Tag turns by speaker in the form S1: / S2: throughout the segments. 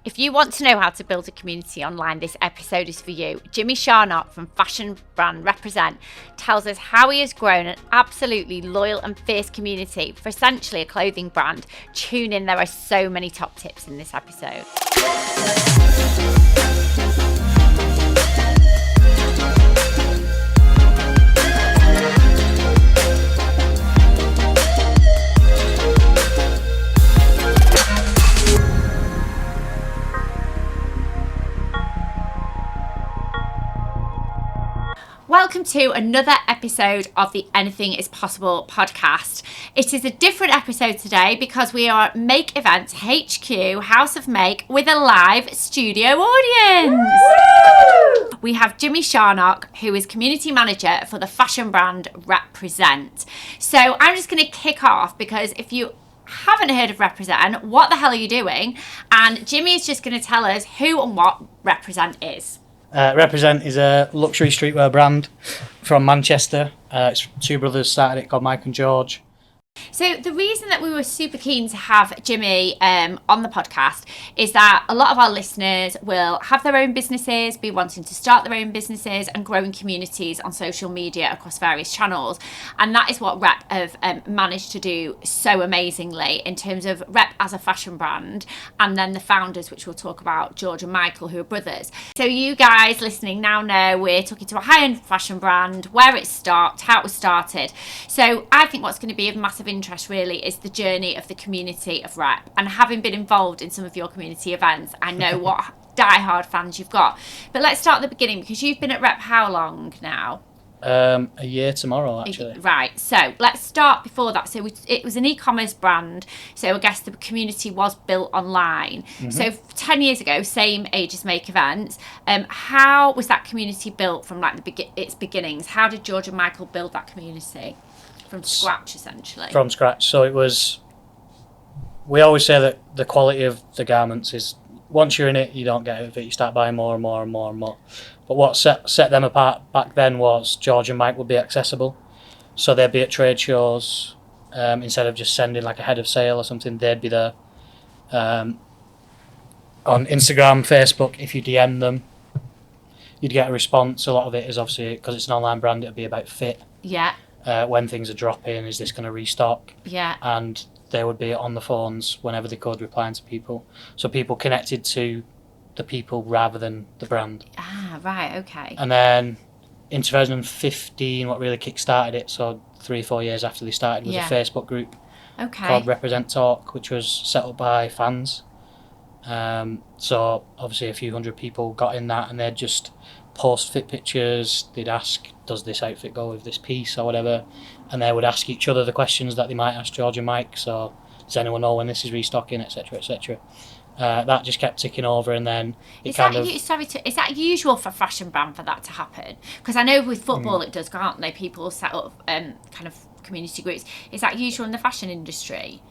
S1: If you want to know how to build a community online, this episode is for you. Jimmy Charnock from fashion brand Represent tells us how he has grown an absolutely loyal and fierce community for essentially a clothing brand. Tune in, there are so many top tips in this episode. Welcome to another episode of the Anything is Possible podcast. It is a different episode today because we are at Make Events HQ, House of Make, with a live studio audience. Woo! We have Jimmy Charnock, who is community manager for the fashion brand Represent. So I'm just going to kick off because if you haven't heard of Represent, what the hell are you doing? And Jimmy is just going to tell us who and what Represent is.
S2: Represent is a luxury streetwear brand from Manchester. It's two brothers started it, called Mike and George.
S1: So the reason that we were super keen to have Jimmy on the podcast is that a lot of our listeners will have their own businesses, be wanting to start their own businesses and growing communities on social media across various channels. And that is what Rep have managed to do so amazingly in terms of Rep as a fashion brand, and then the founders, which we'll talk about, George and Michael, who are brothers. So you guys listening now know we're talking to a high-end fashion brand, where it started, how it was started. So I think what's going to be of massive interest really is the journey of the community of Rep, and having been involved in some of your community events, I know what die-hard fans you've got. But let's start at the beginning, because you've been at Rep how long now?
S2: A year tomorrow, actually.
S1: Right, so let's start before that. So it was an e-commerce brand, so I guess the community was built online. Mm-hmm. So 10 years ago, same age as Make Events, how was that community built from like its beginnings? How did George and Michael build that community? From scratch, essentially. From scratch.
S2: So it was, we always say that the quality of the garments is, once you're in it, you don't get out of it, you start buying more and more and more and more. But what set them apart back then was George and Mike would be accessible. So they'd be at trade shows, instead of just sending like a head of sale or something, they'd be there. On Instagram, Facebook, if you DM them, you'd get a response. A lot of it is obviously, because it's an online brand, it'd be about fit.
S1: Yeah.
S2: When things are dropping, is this going to restock?
S1: Yeah.
S2: And they would be on the phones whenever they could, replying to people. So people connected to the people rather than the brand.
S1: Ah, right, okay.
S2: And then in 2015, what really kick-started it, so 3-4 years after they started, was a Facebook group called Represent Talk, which was set up by fans. So obviously a few hundred people got in that, and they'd just post fit pictures. They'd ask, does this outfit go with this piece or whatever, and they would ask each other the questions that they might ask George and Mike. So does anyone know when this is restocking, etc., etc. That just kept ticking over, and then is
S1: that usual for a fashion brand for that to happen? Because I know with football it does, can't they? People set up kind of community groups. Is that usual in the fashion industry?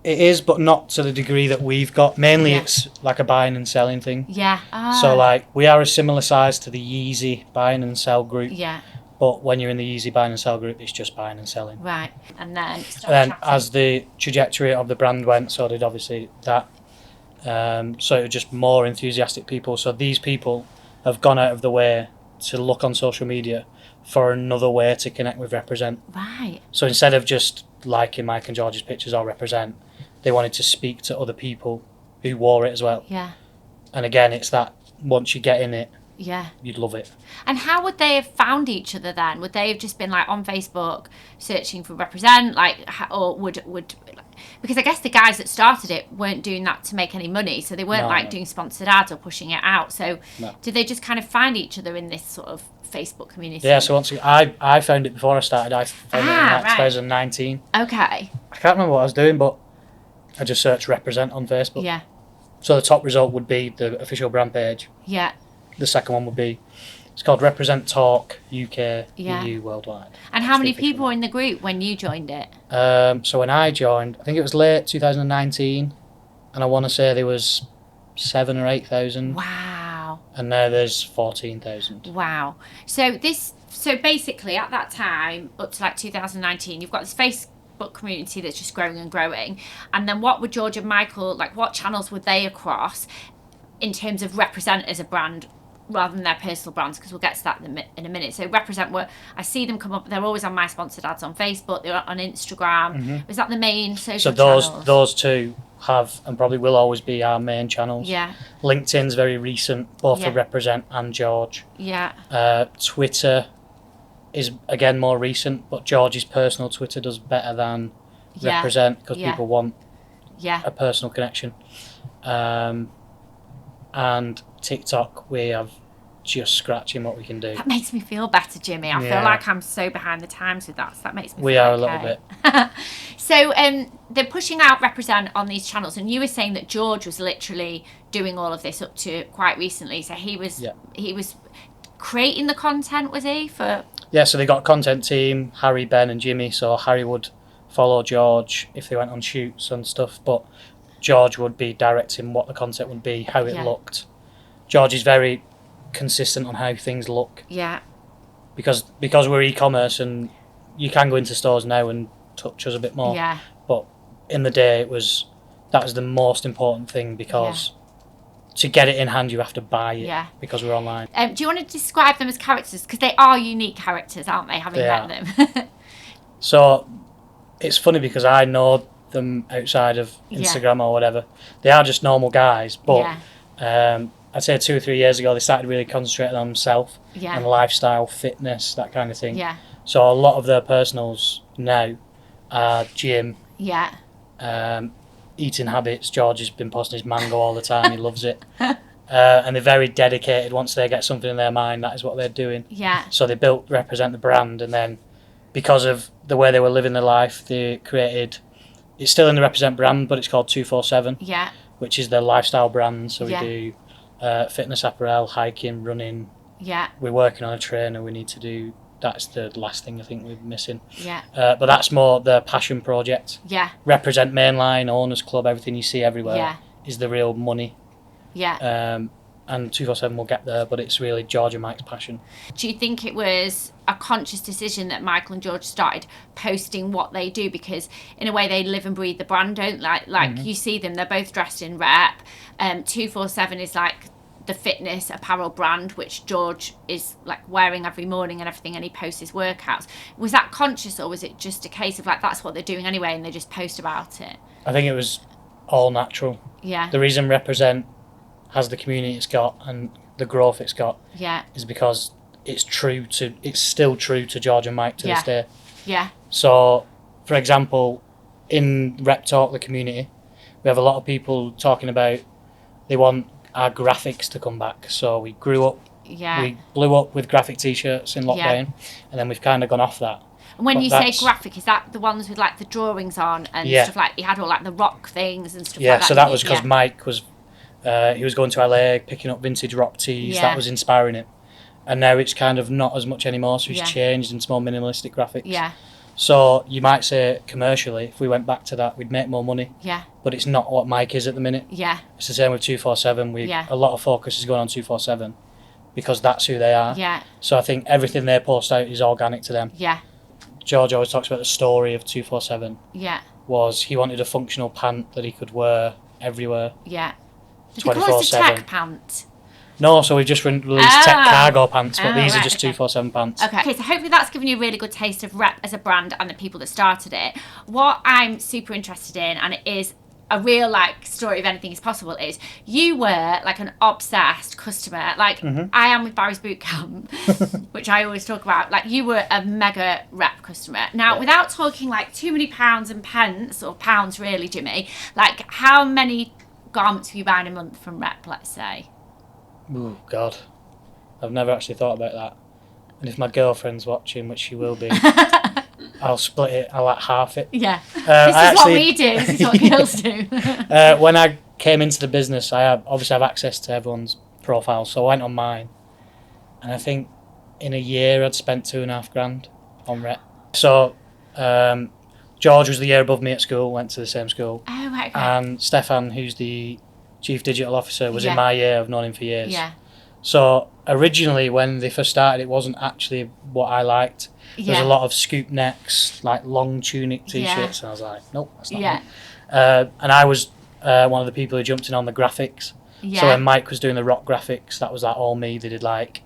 S2: It is, but not to the degree that we've got. Mainly it's like a buying and selling thing.
S1: Yeah.
S2: So like we are a similar size to the Yeezy buying and sell group.
S1: Yeah.
S2: But when you're in the Yeezy buying and sell group, it's just buying and selling.
S1: Right. And then
S2: as the trajectory of the brand went, so did obviously that. So it was just more enthusiastic people. So these people have gone out of the way to look on social media for another way to connect with Represent.
S1: Right.
S2: So instead of just liking Mike and George's pictures or Represent, they wanted to speak to other people who wore it as well.
S1: Yeah.
S2: And again, it's that once you get in it,
S1: yeah,
S2: you'd love it.
S1: And how would they have found each other then? Would they have just been like on Facebook searching for Represent, or would because I guess the guys that started it weren't doing that to make any money, so they weren't doing sponsored ads or pushing it out. So did they just kind of find each other in this sort of Facebook community?
S2: Yeah. So once I found it before I started. I found it in 2019.
S1: Okay.
S2: I can't remember what I was doing, but I just searched Represent on Facebook.
S1: Yeah.
S2: So the top result would be the official brand page.
S1: Yeah.
S2: The second one would be, it's called Represent Talk UK, EU, worldwide.
S1: And how many people were in the group when you joined it?
S2: So when I joined, I think it was late 2019, and I want to say there was 7,000 or 8,000.
S1: Wow.
S2: And now there's 14,000.
S1: Wow. So basically at that time, up to like 2019, you've got this Facebook community that's just growing and growing. And then what would George and Michael, like what channels would they across? in terms of represent as a brand rather than their personal brands, because we'll get to that in a minute. So represent, I see them come up, they're always on my sponsored ads on Facebook, they're on Instagram. Is that the main social channels?
S2: So those two have and probably will always be our main channels.
S1: Yeah.
S2: LinkedIn's very recent, both for Represent and George.
S1: Yeah.
S2: Twitter is again more recent, but George's personal Twitter does better than Represent, because people want a personal connection. And TikTok, we have just scratching what we can do.
S1: That makes me feel better, Jimmy. I feel like I'm so behind the times with that, so that makes me
S2: we
S1: feel
S2: are
S1: okay.
S2: a little bit.
S1: So they're pushing out Represent on these channels, and you were saying that George was literally doing all of this up to quite recently. So he was creating the content, was he? So
S2: they got a content team, Harry, Ben and Jimmy. So Harry would follow George if they went on shoots and stuff, but George would be directing what the content would be, how it looked. George is very consistent on how things look.
S1: Yeah.
S2: Because we're e-commerce, and you can go into stores now and touch us a bit more.
S1: Yeah.
S2: But in the day, that was the most important thing, because to get it in hand, you have to buy it because we're online.
S1: Do you want to describe them as characters? Because they are unique characters, aren't they, having met them?
S2: So it's funny because I know them outside of Instagram or whatever. They are just normal guys, but I'd say 2 or 3 years ago they started really concentrating on themselves and lifestyle, fitness, that kind of thing.
S1: Yeah.
S2: So a lot of their personals now are gym, eating habits. George has been posting his mango all the time. He loves it. And they're very dedicated. Once they get something in their mind, that is what they're doing.
S1: Yeah.
S2: So they represent the brand, and then because of the way they were living their life, they created... It's still in the Represent brand, but it's called 247.
S1: Yeah.
S2: Which is their lifestyle brand. So we do fitness apparel, hiking, running.
S1: Yeah.
S2: We're working on a trainer. We need to do... That's the last thing I think we're missing.
S1: Yeah.
S2: But that's more the passion project.
S1: Yeah.
S2: Represent Mainline, Owners Club, everything you see everywhere is the real money.
S1: Yeah.
S2: And 247 will get there, but it's really George and Mike's passion.
S1: Do you think it was a conscious decision that Michael and George started posting what they do? Because in a way they live and breathe the brand, don't like you see them, they're both dressed in rep. 247 is like the fitness apparel brand, which George is like wearing every morning and everything, and he posts his workouts. Was that conscious, or was it just a case of like that's what they're doing anyway and they just post about it? I
S2: think it was all natural.
S1: Yeah.
S2: The reason Represent has the community it's got and the growth it's got is because it's still true to George and Mike to this day.
S1: Yeah.
S2: So, for example, in Rep Talk, the community, we have a lot of people talking about they want our graphics to come back. So we grew up, we blew up with graphic t-shirts in lockdown, and then we've kind of gone off that.
S1: And when you say graphic, is that the ones with like the drawings on and stuff like, you had all like the rock things and stuff like that?
S2: Yeah, so that was because Mike was, he was going to LA, picking up vintage rock tees, that was inspiring him. And now it's kind of not as much anymore, so he's changed into more minimalistic graphics.
S1: Yeah.
S2: So you might say commercially, if we went back to that, we'd make more money.
S1: Yeah.
S2: But it's not what Mike is at the minute.
S1: Yeah.
S2: It's the same with 247. A lot of focus is going on 247 because that's who they are.
S1: Yeah.
S2: So I think everything they post out is organic to them.
S1: Yeah.
S2: George always talks about the story of 247.
S1: Yeah.
S2: Was he wanted a functional pant that he could wear everywhere.
S1: Yeah.
S2: 24/7.
S1: Tech pant.
S2: No, so we've just released tech cargo pants, but these are just 247 pants.
S1: Okay, so hopefully that's given you a really good taste of Rep as a brand and the people that started it. What I'm super interested in, and it is a real like story of anything is possible, is you were like an obsessed customer, like I am with Barry's Bootcamp, which I always talk about. Like you were a mega Rep customer. Now, without talking like too many pounds and pence, or pounds really, Jimmy, like how many garments were you buying a month from Rep, let's say?
S2: Oh, God. I've never actually thought about that. And if my girlfriend's watching, which she will be, I'll split it. I'll like half it.
S1: Yeah. This is what we do. This is what girls do.
S2: When I came into the business, I obviously have access to everyone's profile. So I went on mine. And I think in a year, I'd spent $2,500 on Rep. So George was the year above me at school, went to the same school.
S1: Oh, right. Okay.
S2: And Stefan, who's the Chief Digital Officer, was in my year. I've known him for years.
S1: Yeah.
S2: So originally, when they first started, it wasn't actually what I liked. There was a lot of scoop necks, like long tunic t-shirts, and I was like, nope, that's not me. And I was one of the people who jumped in on the graphics.
S1: Yeah.
S2: So when Mike was doing the rock graphics, that was like all me. They did like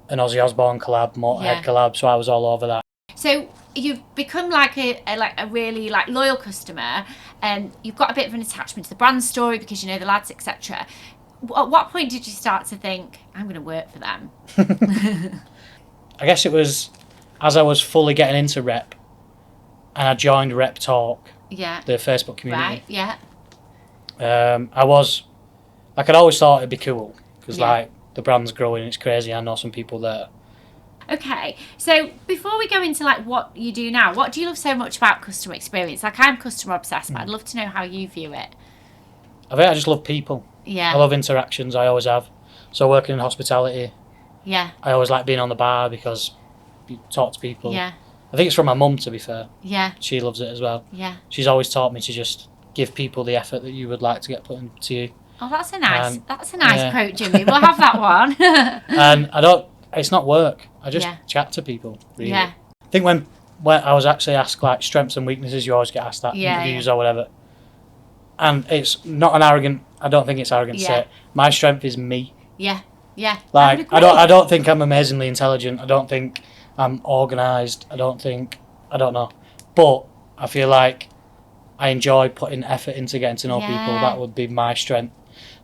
S2: an Ozzy Osbourne collab, Motorhead collab, so I was all over that.
S1: So you've become like a really like loyal customer, and you've got a bit of an attachment to the brand story because you know the lads, etc. At what point did you start to think, I'm going to work for them?
S2: I guess it was as I was fully getting into Rep, and I joined Rep Talk, the Facebook community.
S1: Right, yeah.
S2: I was, like, I'd always thought it'd be cool because like the brand's growing, it's crazy. I know some people there.
S1: Okay, so before we go into like what you do now, what do you love so much about customer experience? Like, I'm customer obsessed, but I'd love to know how you view it.
S2: I think I just love people.
S1: Yeah.
S2: I love interactions. I always have. So working in hospitality.
S1: Yeah.
S2: I always like being on the bar because you talk to people.
S1: Yeah.
S2: I think it's from my mum, to be fair.
S1: Yeah.
S2: She loves it as well.
S1: Yeah.
S2: She's always taught me to just give people the effort that you would like to get put into you.
S1: Oh, that's a nice quote, Jimmy. We'll have that one.
S2: And it's not work. I just chat to people, really.
S1: Yeah.
S2: I think when I was actually asked like strengths and weaknesses, you always get asked that in interviews or whatever. And it's not I don't think it's arrogant to say it. My strength is me.
S1: Yeah. Yeah.
S2: Like I don't think I'm amazingly intelligent. I don't think I'm organised. I don't know. But I feel like I enjoy putting effort into getting to know people. That would be my strength.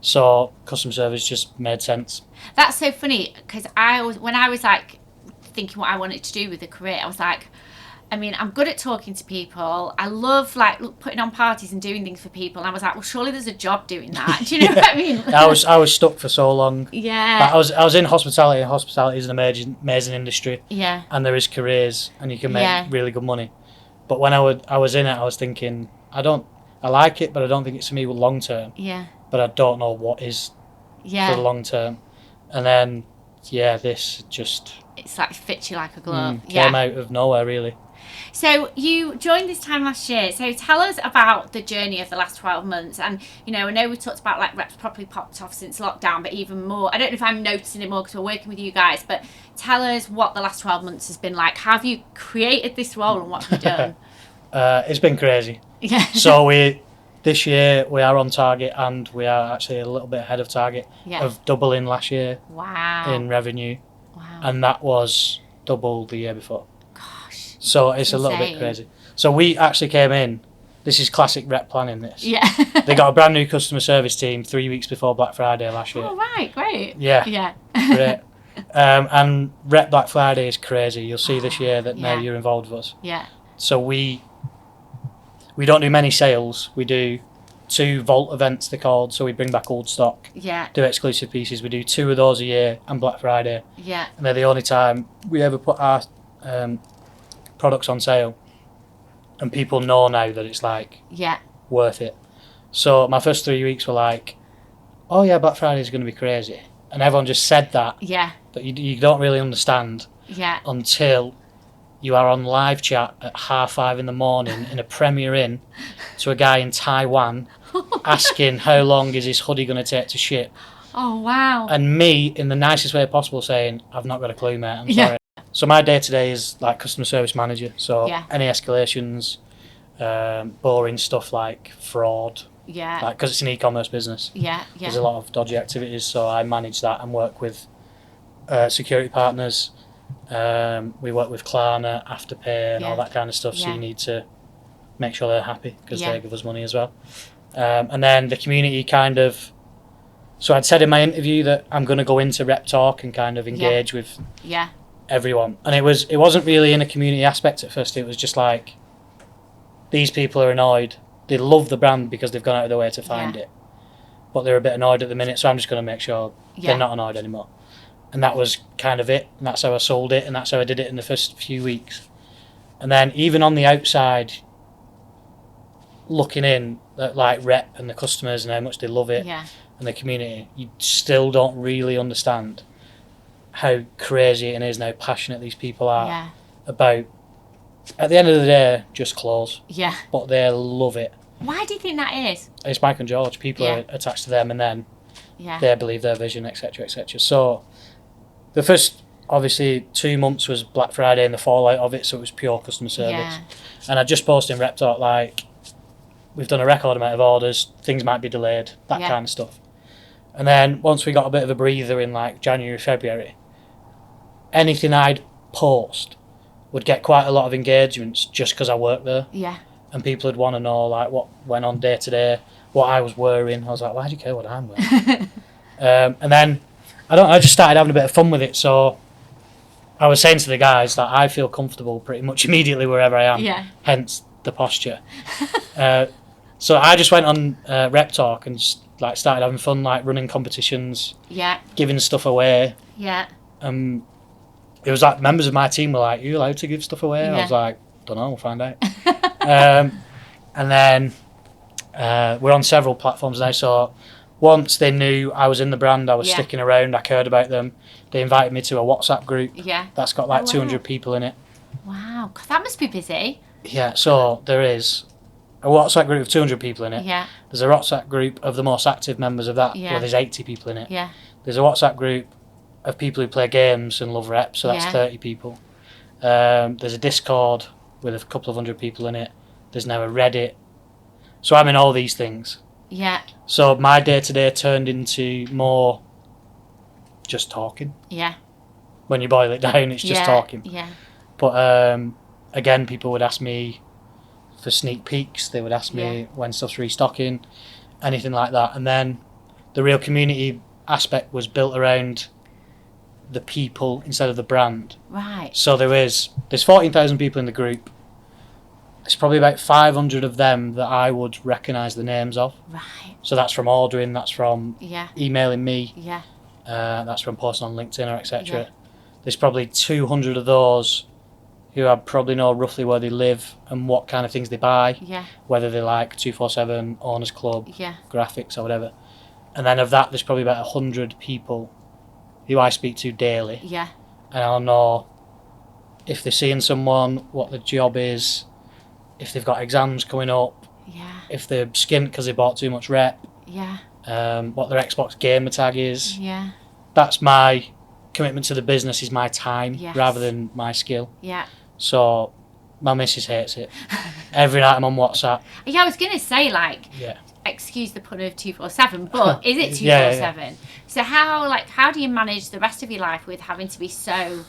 S2: So customer service just made sense.
S1: That's so funny because when I was like thinking what I wanted to do with a career, I was like, I mean, I'm good at talking to people. I love like putting on parties and doing things for people. And I was like, well, surely there's a job doing that. Do you know what I mean?
S2: I was stuck for so long.
S1: Yeah.
S2: Like I was in hospitality. Hospitality is an amazing industry.
S1: Yeah.
S2: And there is careers, and you can make really good money. But when I was in it, I was thinking, I like it, but I don't think it's for me long term.
S1: Yeah.
S2: But I don't know what is for the long term. And then, this just...
S1: It's like fits you like a glove.
S2: Came out of nowhere, really.
S1: So you joined this time last year. So tell us about the journey of the last 12 months. And, you know, I know we talked about like Rep's properly popped off since lockdown, but even more, I don't know if I'm noticing it more because we're working with you guys, but tell us what the last 12 months has been like. How have you created this role and what have you done?
S2: It's been crazy.
S1: Yeah.
S2: So this year we are on target, and we are actually a little bit ahead of target of doubling last year.
S1: Wow.
S2: In revenue.
S1: Wow.
S2: And that was double the year before.
S1: Gosh.
S2: So it's a little bit crazy. So we actually came in, this is classic Rep planning this.
S1: Yeah.
S2: They got a brand new customer service team 3 weeks before Black Friday last year.
S1: Oh, right, great.
S2: Yeah.
S1: Yeah.
S2: Great. And Rep Black Friday is crazy. You'll see this year that now you're involved with us.
S1: Yeah.
S2: So we don't do many sales. We do 2 Vault events, they're called. So we bring back old stock.
S1: Yeah.
S2: Do exclusive pieces. We do 2 of those a year and Black Friday.
S1: Yeah.
S2: And they're the only time we ever put our products on sale. And people know now that it's like worth it. So my first 3 weeks were like, oh yeah, Black Friday is going to be crazy. And everyone just said that.
S1: Yeah.
S2: But you don't really understand until you are on live chat at 5:30 in the morning in a Premier Inn to a guy in Taiwan asking how long is his hoodie going to take to ship.
S1: Oh, wow.
S2: And me, in the nicest way possible, saying, I've not got a clue, mate, I'm sorry. So my day-to-day is like customer service manager. So any escalations, boring stuff like fraud.
S1: Yeah.
S2: Like, because it's an e-commerce business.
S1: Yeah.
S2: There's a lot of dodgy activities, so I manage that and work with security partners. We work with Klarna, Afterpay, and all that kind of stuff. So you need to make sure they're happy because they give us money as well. And then the community kind of. So I'd said in my interview that I'm going to go into Rep Talk and kind of engage with everyone. And it wasn't really in a community aspect at first. It was just like, these people are annoyed. They love the brand because they've gone out of their way to find it. But they're a bit annoyed at the minute, so I'm just going to make sure they're not annoyed anymore. And that was kind of it. And that's how I sold it. And that's how I did it in the first few weeks. And then even on the outside, looking in at like Rep and the customers and how much they love it and the community, you still don't really understand how crazy it is and how passionate these people are about, at the end of the day, just clothes. Yeah. But they love it.
S1: Why do you think that is?
S2: It's Mike and George. People are attached to them, and then they believe their vision, etc., etc. So the first, obviously, 2 months was Black Friday and the fallout of it, so it was pure customer service. Yeah. And I just posted in Rep Talk, like, we've done a record amount of orders, things might be delayed, that kind of stuff. And then once we got a bit of a breather in like January, February, anything I'd post would get quite a lot of engagements just because I worked there.
S1: Yeah.
S2: And people would want to know like what went on day to day, what I was wearing. I was like, why do you care what I'm wearing? And then I just started having a bit of fun with it. So I was saying to the guys that I feel comfortable pretty much immediately wherever I am.
S1: Yeah.
S2: Hence the posture. So I just went on Rep Talk and just, like started having fun, like running competitions.
S1: Yeah.
S2: Giving stuff away.
S1: Yeah.
S2: It was like members of my team were like, "Are you allowed to give stuff away?"
S1: Yeah.
S2: I was like, "Don't know, we'll find out." And then we're on several platforms now. So once they knew I was in the brand, I was sticking around, I cared about them. They invited me to a WhatsApp group.
S1: Yeah.
S2: That's got like 200 people in it.
S1: Wow, God, that must be busy.
S2: Yeah. So there is a WhatsApp group of 200 people in it.
S1: Yeah.
S2: There's a WhatsApp group of the most active members of that,
S1: Yeah.
S2: where there's 80 people in it.
S1: Yeah.
S2: There's a WhatsApp group of people who play games and love rep, so that's 30 people. There's a Discord with a couple of hundred people in it. There's now a Reddit. So I'm in all these things.
S1: Yeah.
S2: So my day-to-day turned into more just talking.
S1: Yeah.
S2: When you boil it down, it's just talking.
S1: Yeah.
S2: But again, people would ask me for sneak peeks. They would ask me when stuff's restocking, anything like that. And then the real community aspect was built around the people instead of the brand.
S1: Right.
S2: So there's 14,000 people in the group. There's probably about 500 of them that I would recognise the names of.
S1: Right.
S2: So that's from ordering, that's from emailing me,
S1: Yeah.
S2: that's from posting on LinkedIn or etc.
S1: Yeah.
S2: There's probably 200 of those who I probably know roughly where they live and what kind of things they buy.
S1: Yeah.
S2: Whether they like 247, Owners Club,
S1: Yeah.
S2: graphics or whatever. And then of that, there's probably about 100 people who I speak to daily.
S1: Yeah.
S2: And I'll know if they're seeing someone, what the job is, if they've got exams coming up, if they're skint because they bought too much rep, what their Xbox gamer tag is.
S1: Yeah.
S2: That's my commitment to the business, is my time rather than my skill.
S1: Yeah.
S2: So my missus hates it. Every night I'm on WhatsApp.
S1: Yeah, I was going to say, like, excuse the pun of 247, but is it 247? So how do you manage the rest of your life with having to be so...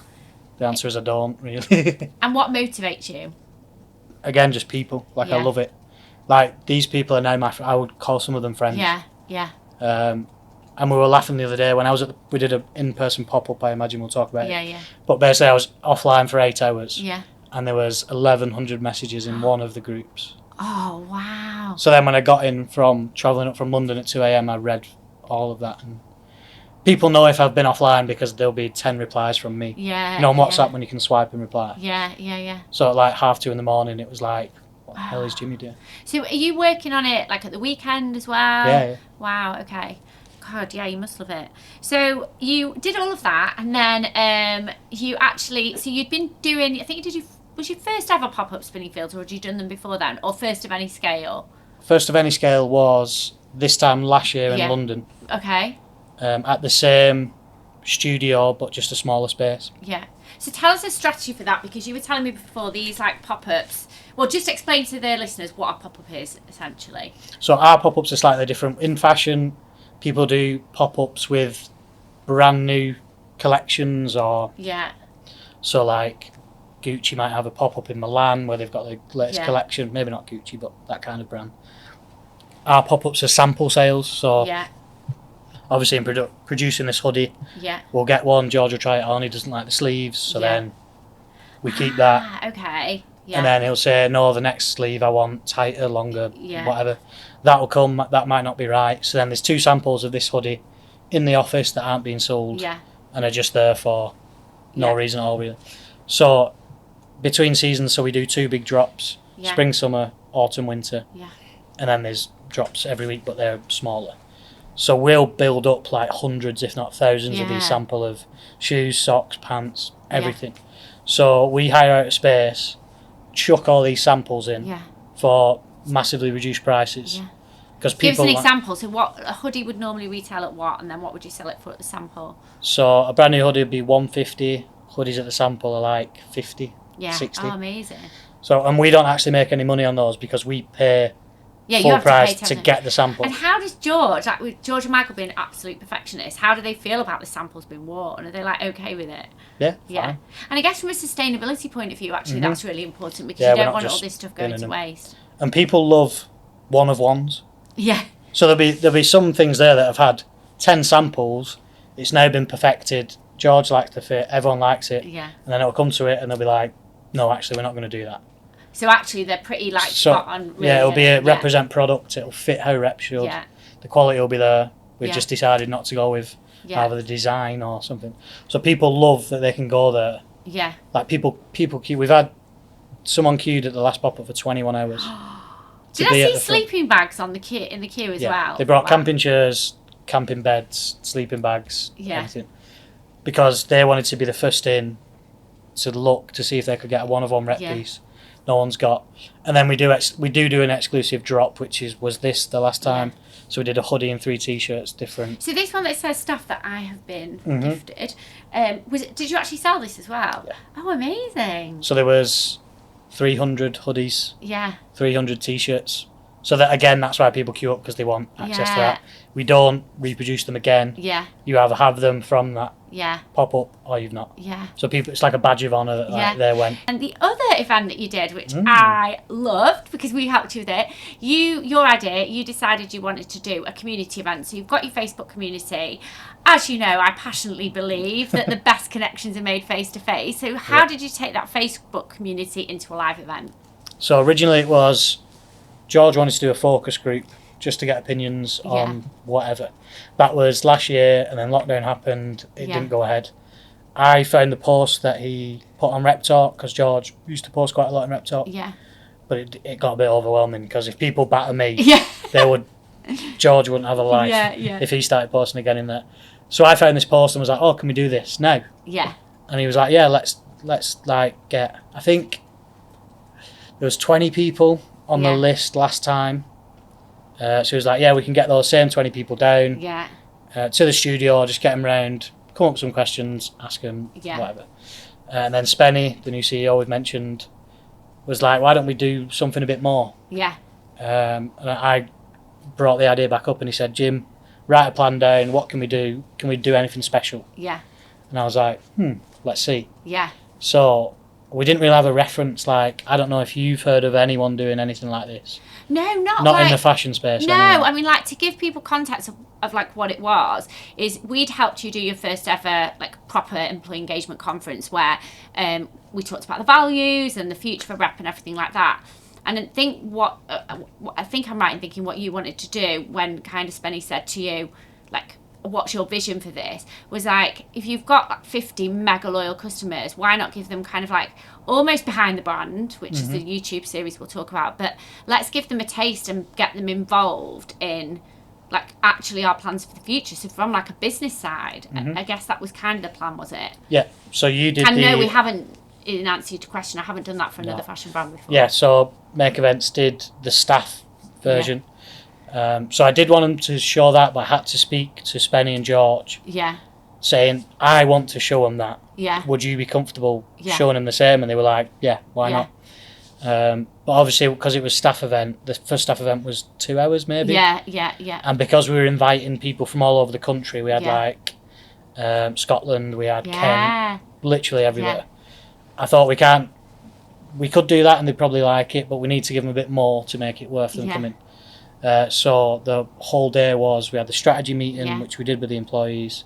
S2: The answer is I don't, really.
S1: And what motivates you?
S2: Again, just people. Like, I love it. Like, these people are now I would call some of them friends.
S1: Yeah, yeah.
S2: And we were laughing the other day when I was we did an in-person pop-up, I imagine we'll talk about it.
S1: Yeah.
S2: But basically I was offline for 8 hours.
S1: Yeah.
S2: And there was 1,100 messages in one of the groups.
S1: Oh, wow.
S2: So then when I got in from travelling up from London at 2 a.m, I read all of that. And people know if I've been offline because there'll be 10 replies from me.
S1: Yeah.
S2: You know, on WhatsApp when you can swipe and reply.
S1: Yeah.
S2: So at like 2:30 in the morning, it was like, what the hell is Jimmy doing?
S1: So are you working on it like at the weekend as well?
S2: Yeah.
S1: Wow, okay. God, yeah, you must love it. So you did all of that, and then you actually, so you'd been doing, I think was your first ever pop-up spinning fields, or had you done them before then, or first of any scale?
S2: First of any scale was this time last year in London.
S1: Okay.
S2: At the same studio, but just a smaller space.
S1: Yeah. So tell us a strategy for that, because you were telling me before these like pop-ups. Well, just explain to the listeners what a pop-up is, essentially.
S2: So our pop-ups are slightly different. In fashion, people do pop-ups with brand new collections, or so like Gucci might have a pop-up in Milan where they've got the latest collection. Maybe not Gucci, but that kind of brand. Our pop-ups are sample sales, so obviously in producing this hoodie, we'll get one, George will try it on, he doesn't like the sleeves, so then we keep that.
S1: Okay. Yeah.
S2: And then he'll say, no, the next sleeve I want tighter, longer, whatever. That'll come, that might not be right. So then there's 2 samples of this hoodie in the office that aren't being sold and are just there for no reason at all, really. So between seasons, so we do 2 big drops, spring, summer, autumn, winter. And then there's drops every week, but they're smaller. So we'll build up like hundreds, if not thousands, of these sample of shoes, socks, pants, everything. So we hire out a space, chuck all these samples in for massively reduced prices. Because
S1: give us an example. So what a hoodie would normally retail at what, and then what would you sell it for at the sample?
S2: So a brand new hoodie would be 150. Hoodies at the sample are like 50, 60.
S1: Oh, amazing.
S2: So, and we don't actually make any money on those because we pay full price to get the sample.
S1: And how does George, like with George and Michael being absolute perfectionists, how do they feel about the samples being worn? Are they like okay with it?
S2: Yeah.
S1: Yeah. And I guess from a sustainability point of view, actually, that's really important because you don't want all this stuff going to waste.
S2: And people love one of ones.
S1: Yeah.
S2: So there'll be some things there that have had 10 samples. It's now been perfected. George likes the fit. Everyone likes it.
S1: Yeah.
S2: And then it'll come to it, and they'll be like, "No, actually, we're not going to do that."
S1: So actually, they're pretty like spot on. Really,
S2: yeah, it'll be a represent product. It'll fit how rep should.
S1: Yeah.
S2: The quality will be there. We've just decided not to go with either the design or something. So people love that they can go there.
S1: Yeah.
S2: Like people queue. We've had someone queued at the last pop-up for 21 hours.
S1: Did I see sleeping bags in the queue as well?
S2: They brought camping chairs, camping beds, sleeping bags, everything. Because they wanted to be the first in to look to see if they could get a one-of-one rep piece. No one's got. And then we do an exclusive drop, which was this the last time. So we did a hoodie and 3 t-shirts different.
S1: So this one that says stuff that I have been gifted. Did you actually sell this as well?
S2: Yeah.
S1: Oh, amazing.
S2: So there was 300 hoodies.
S1: Yeah.
S2: 300 t-shirts. So that again, that's why people queue up, because they want access to that. We don't reproduce them again.
S1: Yeah.
S2: You either have them from that pop up or you've not.
S1: Yeah.
S2: So people, it's like a badge of honour that they went.
S1: And the other event that you did, which I loved because we helped you with it, your idea, you decided you wanted to do a community event. So you've got your Facebook community. As you know, I passionately believe that the best connections are made face to face. So how did you take that Facebook community into a live event?
S2: So originally it was George wanted to do a focus group just to get opinions on whatever. That was last year, and then lockdown happened. It didn't go ahead. I found the post that he put on Rep Talk, because George used to post quite a lot in Rep Talk.
S1: Yeah.
S2: But it got a bit overwhelming, because if people batter me, George wouldn't have a life if he started posting again in there. So I found this post and was like, "Oh, can we do this now?"
S1: Yeah.
S2: And he was like, "Yeah, let's like get." I think there was 20 people on the list last time. So he was like, "Yeah, we can get those same 20 people down to the studio, just get them round, come up with some questions, ask them, whatever." And then Spenny, the new CEO we've mentioned, was like, "Why don't we do something a bit more?" Yeah. And I brought the idea back up, and he said, "Jim, write a plan down. What can we do? Can we do anything special?" Yeah. And I was like, let's see. Yeah. So we didn't really have a reference. Like, I don't know if you've heard of anyone doing anything like this.
S1: No, not
S2: like, in the fashion space.
S1: No,
S2: anyway.
S1: I mean, like, to give people context of like what it was, is we'd helped you do your first ever like proper employee engagement conference where we talked about the values and the future for rep and everything like that. And I think I think I'm right in thinking what you wanted to do when kind of Spenny said to you, like, what's your vision for this, was like, if you've got like 50 mega loyal customers, why not give them kind of like almost behind the brand, which is the YouTube series we'll talk about, but let's give them a taste and get them involved in like actually our plans for the future. So from like a business side, I guess that was kind of the plan, was it?
S2: Yeah. So you did.
S1: And no, we haven't. In answer to your question, I haven't done that for another fashion brand before.
S2: Yeah. So Make Events did the staff version. So I did want them to show that, but I had to speak to Spenny and George. Yeah. Saying, I want to show them that. Yeah. Would you be comfortable showing them the same? And they were like, yeah, why not? But obviously, because it was staff event, the first staff event was 2 hours maybe. Yeah. And because we were inviting people from all over the country, we had like Scotland, we had Kent, literally everywhere. Yeah. I thought we could do that and they'd probably like it, but we need to give them a bit more to make it worth them coming. So the whole day we had the strategy meeting, which we did with the employees.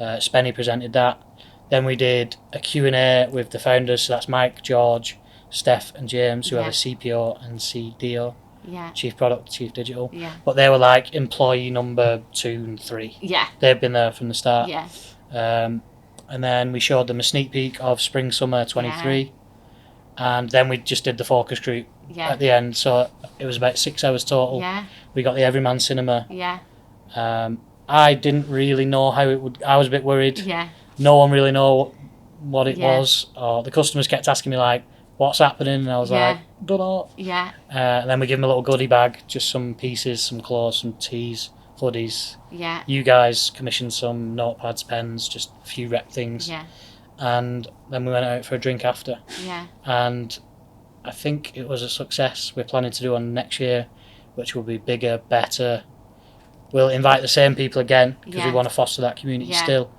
S2: Spenny presented that. Then we did a Q&A with the founders, so that's Mike, George, Steph and James, who are the CPO and CDO, Chief Product, Chief Digital. Yeah. But they were like employee number 2 and 3. Yeah. They've been there from the start. Yeah. And then we showed them a sneak peek of Spring Summer 23. Yeah. And then we just did the focus group at the end. So it was about 6 hours total. Yeah. We got the Everyman Cinema. Yeah. I didn't really know how it would. I was a bit worried. Yeah. No one really know what it was. Or the customers kept asking me like, "What's happening?" And I was like, "Don't know." Yeah. And then we give them a little goodie bag, just some pieces, some clothes, some tees, hoodies. Yeah. You guys commissioned some notepads, pens, just a few rep things. Yeah. And then we went out for a drink after. Yeah. And I think it was a success. We're planning to do one next year. which will be bigger, better. We'll invite the same people again because we want to foster that community still.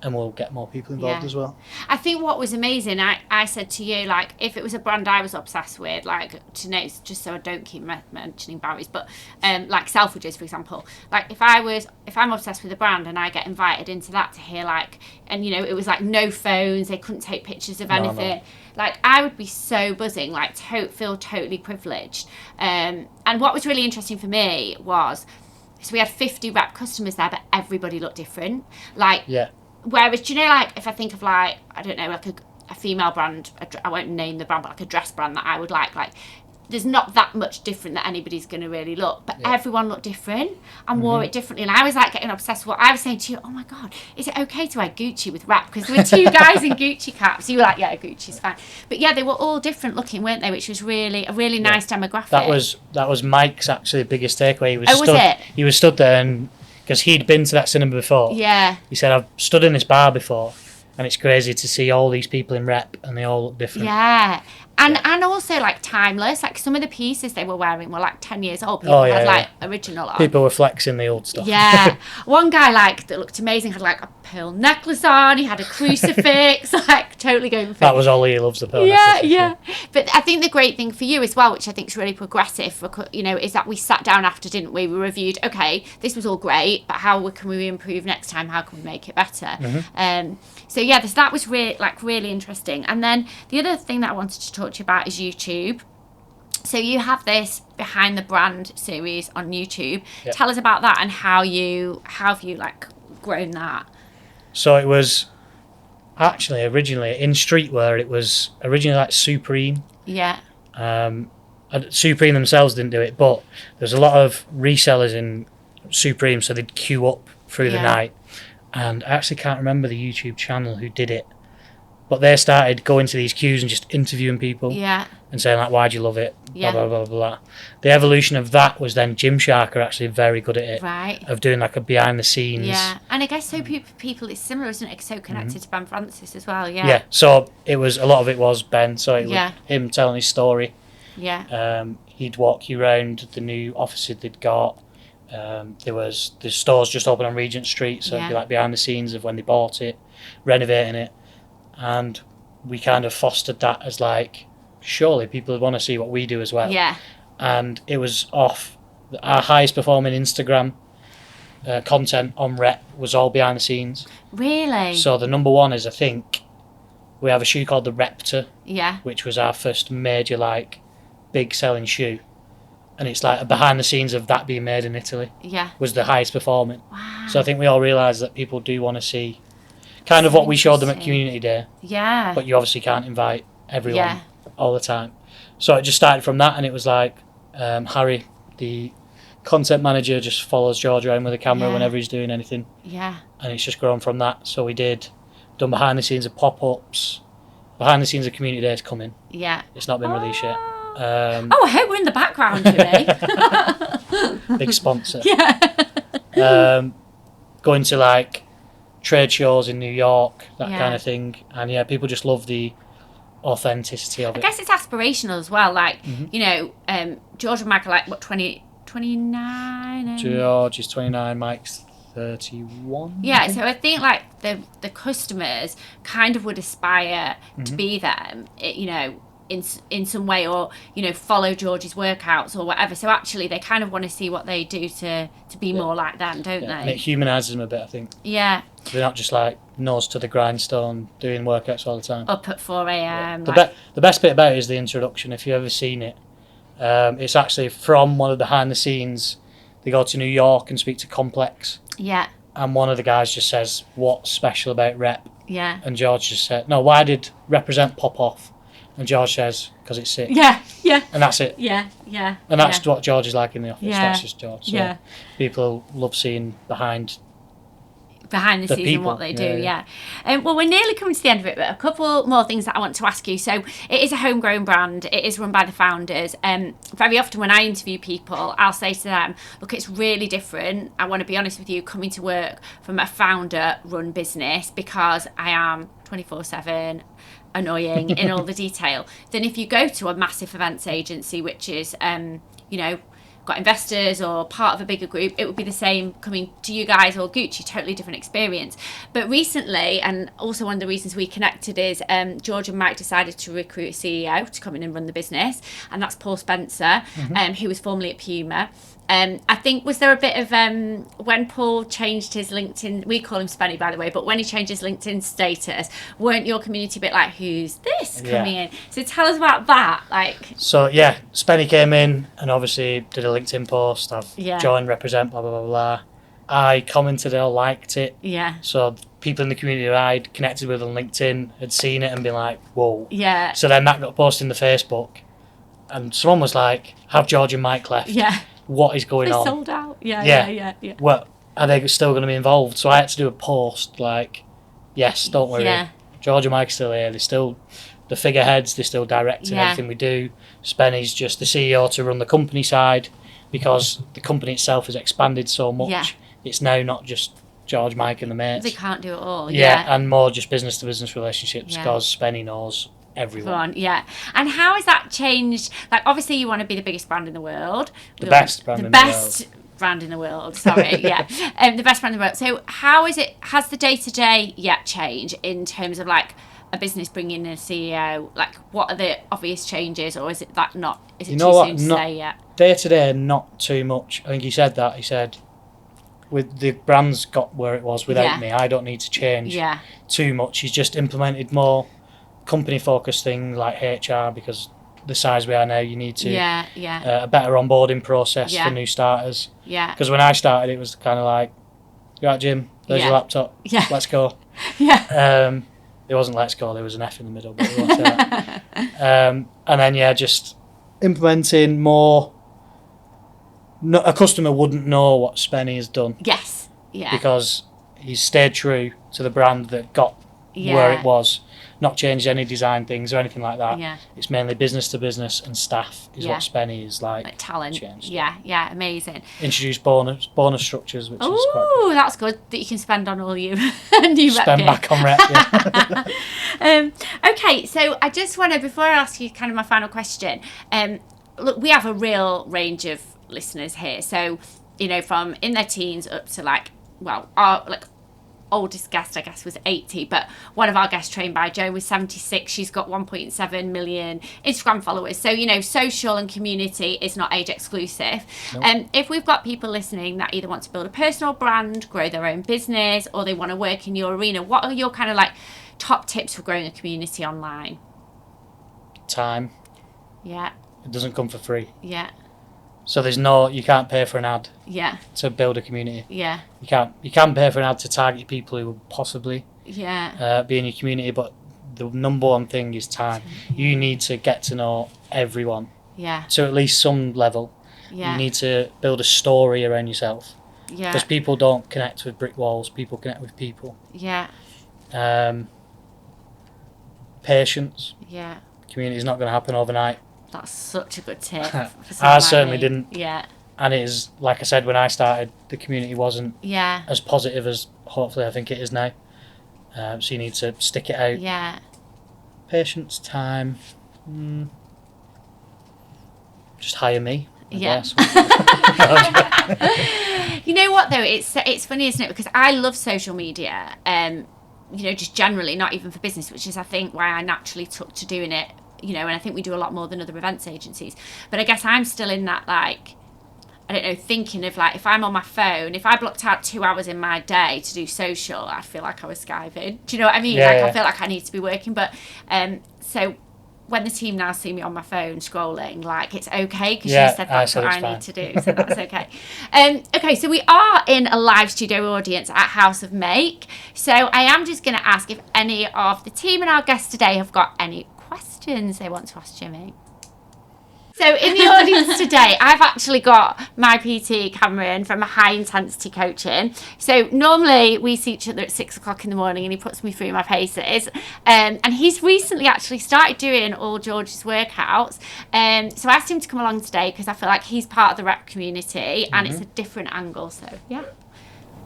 S2: And we'll get more people involved as well.
S1: I think what was amazing, I said to you, like, if it was a brand I was obsessed with, like, to note, just so I don't keep mentioning Barry's, but like Selfridges, for example, like if I'm obsessed with a brand and I get invited into that to hear, like, and you know, it was like no phones, they couldn't take pictures of anything. No. Like, I would be so buzzing, like, feel totally privileged. And what was really interesting for me was, so we had 50 rep customers there, but everybody looked different. Like, whereas, do you know, like, if I think of, like, I don't know, like a female brand, I won't name the brand, but like a dress brand that I would like there's not that much different that anybody's going to really look, but everyone looked different and wore it differently. And I was like getting obsessed with what I was saying to you. Oh my God, is it okay to wear Gucci with wrap? Because there were two guys in Gucci caps. You were like, yeah, Gucci's fine. But yeah, they were all different looking, weren't they? Which was really a really nice demographic.
S2: That was Mike's actually biggest takeaway. He was stood there, and because he'd been to that cinema before. Yeah. He said, I've stood in this bar before, and it's crazy to see all these people in rep, and they all look different.
S1: Yeah. And also, like, timeless. Like, some of the pieces they were wearing were, like, 10 years old. People had, like, original on.
S2: People were flexing the old stuff.
S1: Yeah. One guy, like, that looked amazing had, like, a pearl necklace on. He had a crucifix. Like, totally going for it.
S2: That was all he loves, the pearl necklace.
S1: Yeah. But I think the great thing for you as well, which I think is really progressive, you know, is that we sat down after, didn't we? We reviewed, okay, this was all great, but how can we improve next time? How can we make it better? Mm-hmm. So, yeah, that was really interesting. And then the other thing that I wanted to talk to you about is YouTube. So you have this Behind the Brand series on YouTube. Yep. Tell us about that and how have you like grown that?
S2: So it was actually originally in streetwear. It was originally like Supreme.
S1: Yeah.
S2: Supreme themselves didn't do it, but there's a lot of resellers in Supreme, so they'd queue up through the night. And I actually can't remember the YouTube channel who did it, but they started going to these queues and just interviewing people and saying, like, why'd you love it, blah, blah, blah, blah. The evolution of that was then Jim Charnock are actually very good at it,
S1: right?
S2: Of doing, like, a behind-the-scenes.
S1: Yeah, and I guess so people, it's similar, isn't it? So connected to Ben Francis as well,
S2: Yeah, so a lot of it was Ben, so it was him telling his story.
S1: Yeah.
S2: He'd walk you around the new offices they'd got. The stores just open on Regent Street, so it'd be like behind the scenes of when they bought it, renovating it, and we kind of fostered that as like, surely people would want to see what we do as well.
S1: Yeah.
S2: And it was off our highest performing Instagram content on rep was all behind the scenes.
S1: Really?
S2: So the number one is, I think, we have a shoe called the Reptor, which was our first major like big selling shoe. And it's like behind the scenes of that being made in Italy was the highest performing.
S1: Wow.
S2: So I think we all realise that people do want to see kind of what we showed them at Community Day.
S1: Yeah.
S2: But you obviously can't invite everyone all the time. So it just started from that, and it was like Harry, the content manager, just follows George around with a camera whenever he's doing anything.
S1: Yeah.
S2: And it's just grown from that. So we done behind the scenes of pop-ups, behind the sings of Community Days coming. Yeah. It's not been released yet.
S1: I hope we're in the background, Jimmy.
S2: Big sponsor.
S1: Yeah.
S2: Going to like trade shows in New York, that kind of thing. And yeah, people just love the authenticity of it.
S1: I guess it's aspirational as well. Like, you know, George and Mike are like, what, 29?
S2: George is 29, Mike's 31.
S1: Yeah, so I think like the customers kind of would aspire to be them, you know, in some way, or, you know, follow George's workouts or whatever. So actually they kind of want to see what they do to be more like them, don't they?
S2: And it humanises them a bit, I think.
S1: Yeah.
S2: They're not just like nose to the grindstone doing workouts all the time.
S1: Up at 4 a.m.
S2: The best bit about it is the introduction, if you've ever seen it. It's actually from one of the behind the scenes. They go to New York and speak to Complex.
S1: Yeah.
S2: And one of the guys just says, what's special about Rep?
S1: Yeah.
S2: And George just said, no, why did Represent pop off? And George says, because it's sick.
S1: Yeah, yeah.
S2: And that's it.
S1: Yeah, yeah.
S2: And that's what George is like in the office.
S1: Yeah.
S2: That's just George. So people love seeing behind
S1: the scenes and what they do, well, we're nearly coming to the end of it, but a couple more things that I want to ask you. So it is a homegrown brand. It is run by the founders. Very often when I interview people, I'll say to them, look, it's really different. I want to be honest with you, coming to work from a founder-run business, because I am 24/7 annoying in all the detail, than if you go to a massive events agency, which is, you know, got investors or part of a bigger group, it would be the same coming to you guys or Gucci, totally different experience. But recently, and also one of the reasons we connected is George and Mike decided to recruit a CEO to come in and run the business, and that's Paul Spencer, who was formerly at Puma. I think, was there a bit of when Paul changed his LinkedIn, we call him Spenny by the way, but when he changed his LinkedIn status, weren't your community a bit like, who's this coming in? So tell us about that. So
S2: yeah, Spenny came in and obviously did a LinkedIn post. I've joined Represent, blah blah blah blah. I commented, I liked it.
S1: Yeah.
S2: So people in the community that I'd connected with on LinkedIn had seen it and been like, whoa.
S1: Yeah.
S2: So then that got posted in the Facebook, and someone was like, have George and Mike left?
S1: Yeah.
S2: What is going on?
S1: Sold out. Yeah.
S2: Well, are they still going to be involved? So I had to do a post like, yes, don't worry.
S1: Yeah.
S2: George and Mike are still here. They're still the figureheads. They're still directing everything we do. Spenny's just the CEO to run the company side, because the company itself has expanded so much.
S1: Yeah.
S2: It's now not just George, Mike and the mates.
S1: They can't do it all.
S2: Yeah, and more just business to business relationships, because Spenny knows everyone.
S1: Yeah. And how has that changed? Like, obviously you want to be the biggest brand in the world.
S2: The best brand in
S1: the world, sorry. The best brand in the world. So how is it, has the day-to-day yet changed in terms of like a business bringing in a CEO? Like, what are the obvious changes, or is it that not, is it too soon to say yet?
S2: Day-to-day, not too much. I think he said that. He said, with the brand's got where it was without me, I don't need to change too much. He's just implemented more company focused things like HR, because the size we are now, you need to a better onboarding process for new starters. Because when I started, it was kind of like, you right, Jim, there's your laptop, let's go. There wasn't let's go, there was an F in the middle, but we won't say that. And then just implementing more. No, a customer wouldn't know what Spenny has done. Because he's stayed true to the brand that got where it was, not changed any design things or anything like that. It's mainly business to business and staff is what Spenny is like
S1: talent.
S2: Changed.
S1: Amazing.
S2: Introduce bonus structures, which is quite
S1: cool. That's good, that you can spend on all you new
S2: spend back on rep.
S1: Okay, so I just want to, before I ask you kind of my final question, look, we have a real range of listeners here, so from in their teens up to our oldest guest I guess was 80, but one of our guests trained by Joe was 76. She's got 1.7 million Instagram followers, so social and community is not age exclusive. If we've got people listening that either want to build a personal brand, grow their own business, or they want to work in your arena, what are your kind of top tips for growing a community online?
S2: Time. It doesn't come for free. So you can't pay for an ad to build a community. You can pay for an ad to target people who will possibly be in your community, but the number one thing is time. You need to get to know everyone to at least some level. You need to build a story around yourself, because people don't connect with brick walls, people connect with people. Patience. Community is not going to happen overnight.
S1: That's such a good tip.
S2: I certainly didn't.
S1: And
S2: it is, like I said, when I started, the community wasn't as positive as hopefully I think it is now. So you need to stick it out. Patience, time. Just hire me. I guess.
S1: You know what though? It's funny, isn't it? Because I love social media. Just generally, not even for business, which is I think why I naturally took to doing it. And I think we do a lot more than other events agencies. But I guess I'm still in that, thinking of, if I'm on my phone, if I blocked out 2 hours in my day to do social, I feel like I was skiving. Do you know what I mean? I feel like I need to be working. But, so when the team now see me on my phone scrolling, it's okay, because you said that's what I need to do. So that's okay. Okay, so we are in a live studio audience at House of Make. So I am just going to ask if any of the team and our guests today have got any questions they want to ask Jimmy. So in the audience today, I've actually got my PT, Cameron, from High Intensity Coaching. So normally we see each other at 6 o'clock in the morning and he puts me through my paces. And he's recently actually started doing all George's workouts. So I asked him to come along today because I feel like he's part of the rep community and it's a different angle. So, yeah.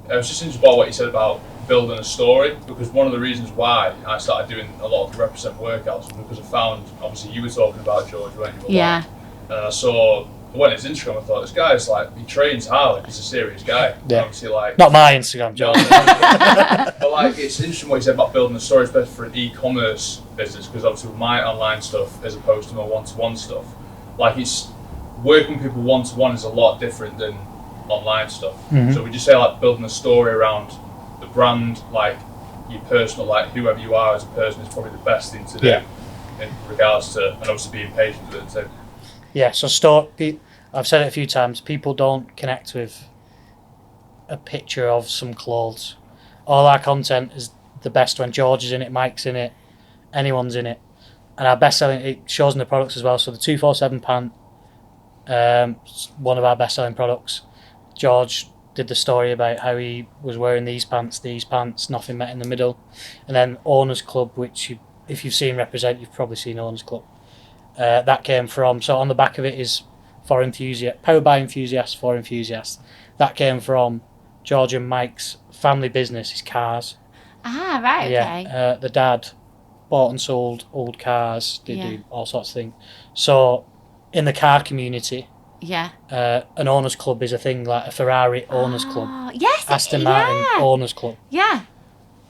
S3: I was just interested by what you said about building a story, because one of the reasons why I started doing a lot of the Represent workouts was because I found, obviously you were talking about George, weren't you? And I saw I went on his Instagram and thought, this guy's like, he trains hard, like he's a serious guy.
S2: Yeah.
S3: Obviously, like,
S2: not my Instagram, John.
S3: But like, it's interesting what you said about building a story, especially for an e-commerce business, because obviously with my online stuff as opposed to my one-to-one stuff, like it's working with people one-to-one is a lot different than online stuff.
S2: Mm-hmm.
S3: So would you say like building a story around the brand, like your personal, like whoever you are as a person, is probably the best thing to do in regards to, and obviously being patient with it too.
S2: Yeah, so I've said it a few times, people don't connect with a picture of some clothes. All our content is the best when George is in it, Mike's in it, anyone's in it. And our best selling, it shows in the products as well. So the 247 pant, one of our best selling products. George did the story about how he was wearing these pants, nothing met in the middle. And then Owners Club, which if you've seen Represent, you've probably seen Owners Club. That came from, so on the back of it is for enthusiasts, powered by enthusiasts for enthusiasts. That came from George and Mike's family business, his cars.
S1: Ah, right, okay.
S2: Yeah, the dad bought and sold old cars, they do all sorts of things. So in the car community, an owners club is a thing, like a Ferrari owners club.
S1: Yes,
S2: Aston Martin owners club.
S1: Yeah.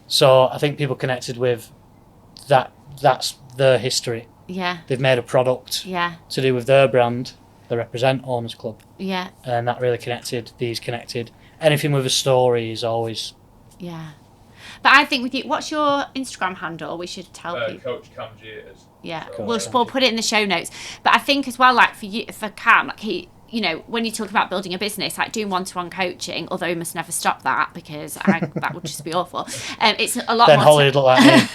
S2: So I think people connected with that. That's their history.
S1: Yeah.
S2: They've made a product to do with their brand, the Represent Owners Club.
S1: Yeah.
S2: And that really connected. These connected. Anything with a story is always.
S1: Yeah. But I think with you, what's your Instagram handle? We should tell people.
S3: Coach Cam G it is.
S1: Yeah,
S3: So,
S1: we'll put it in the show notes. But I think as well, like for Cam, like he, you know, when you talk about building a business, like doing one-to-one coaching, although he must never stop that because that would just be awful. It's a lot.
S2: Then
S1: more
S2: Holly would look like me.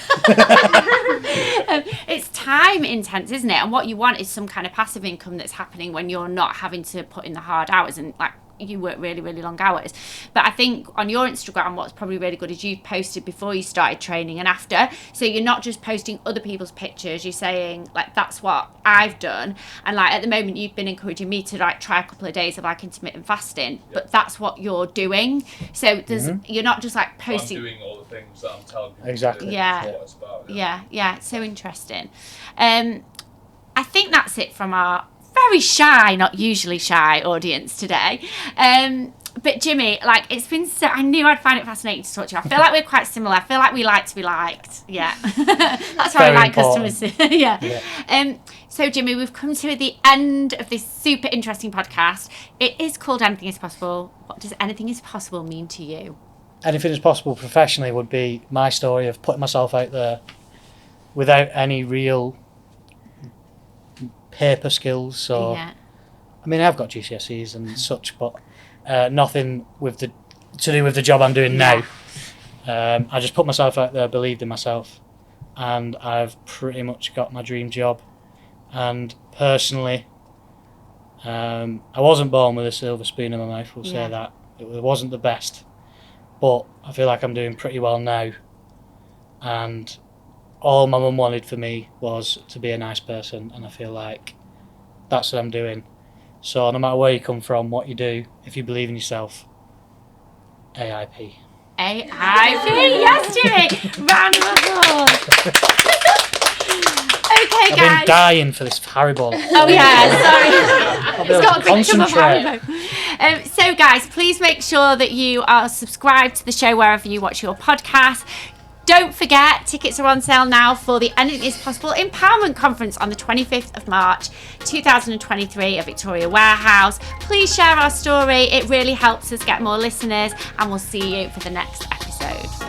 S1: It's time intense, isn't it? And what you want is some kind of passive income that's happening when you're not having to put in the hard hours and like. You work really, really long hours. But I think on your Instagram, what's probably really good is you've posted before you started training and after. So you're not just posting other people's pictures. You're saying, like, that's what I've done. And, like, at the moment, you've been encouraging me to, like, try a couple of days of, like, intermittent fasting. Yeah. But that's what you're doing. So there's you're not just, like, posting.
S3: I'm doing all the things that I'm telling people
S2: exactly.
S3: to do.
S1: Yeah.
S3: What it's about,
S1: Yeah. It's so interesting. I think that's it from our very shy, not usually shy audience today. But Jimmy, like, it's been so, I knew I'd find it fascinating to talk to you. I feel like we're quite similar. I feel like we like to be liked. Yeah. That's why I like customers. Yeah. So Jimmy, we've come to the end of this super interesting podcast. It is called Anything is Possible. What does anything is possible mean to you?
S2: Anything is possible professionally would be my story of putting myself out there without any real paper skills. So I mean, I've got GCSEs and such, but nothing to do with the job I'm doing now. I just put myself out there, believed in myself, and I've pretty much got my dream job. And personally, I wasn't born with a silver spoon in my mouth, we'll say that. It wasn't the best, but I feel like I'm doing pretty well now. And all my mum wanted for me was to be a nice person, and I feel like that's what I'm doing. So no matter where you come from, what you do, if you believe in yourself, AIP.
S1: AIP, yes, Jimmy! Round of applause. Okay, guys.
S2: I've been dying for this Haribo.
S1: Oh yeah, sorry. It's got a quick cup of Haribo. So guys, please make sure that you are subscribed to the show wherever you watch your podcast. Don't forget, tickets are on sale now for the Anything is Possible Empowerment Conference on the 25th of March 2023 at Victoria Warehouse. Please share our story. It really helps us get more listeners, and we'll see you for the next episode.